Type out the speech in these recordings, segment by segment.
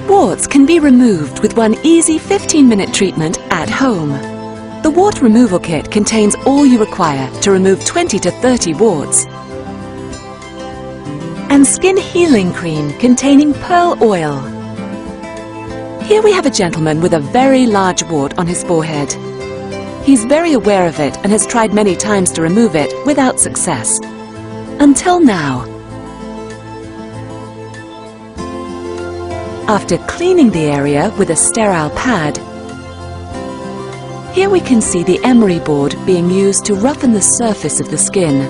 Warts can be removed with one easy 15-minute treatment at home. The wart removal kit contains all you require to remove 20 to 30 warts. And skin healing cream containing pearl oil. Here we have a gentleman with a very large wart on his forehead. He's very aware of it and has tried many times to remove it without success. Until now. After cleaning the area with a sterile pad, here we can see the emery board being used to roughen the surface of the skin,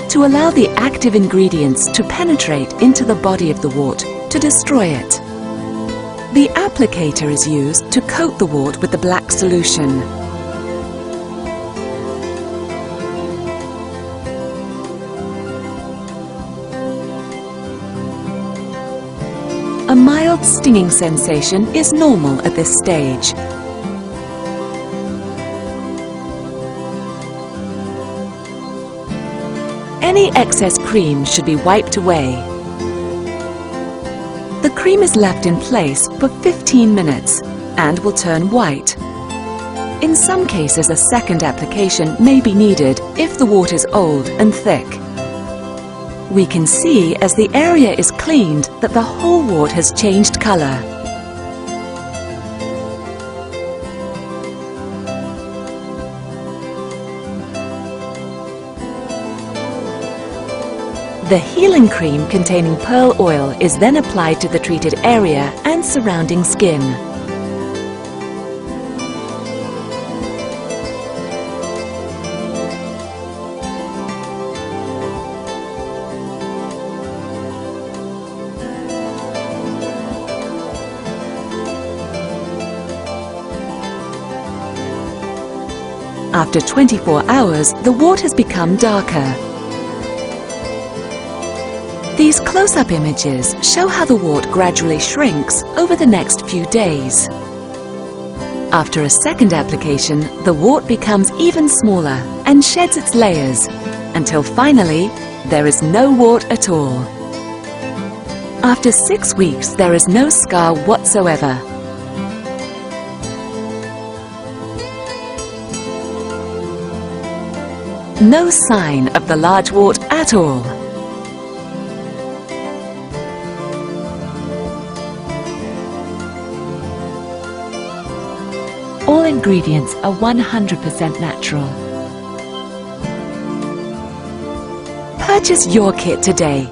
to allow the active ingredients to penetrate into the body of the wart to destroy it. The applicator is used to coat the wart with the black solution. A mild stinging sensation is normal at this stage. Any excess cream should be wiped away. The cream is left in place for 15 minutes and will turn white. In some cases, a second application may be needed if the wart is old and thick. We can see as the area is cleaned that the whole wart has changed colour. The healing cream containing pearl oil is then applied to the treated area and surrounding skin. After 24 hours, the wart has become darker. These close-up images show how the wart gradually shrinks over the next few days. After a second application, the wart becomes even smaller and sheds its layers, until finally, there is no wart at all. After 6 weeks, there is no scar whatsoever. No sign of the large wart at all. All ingredients are 100% natural. Purchase your kit today.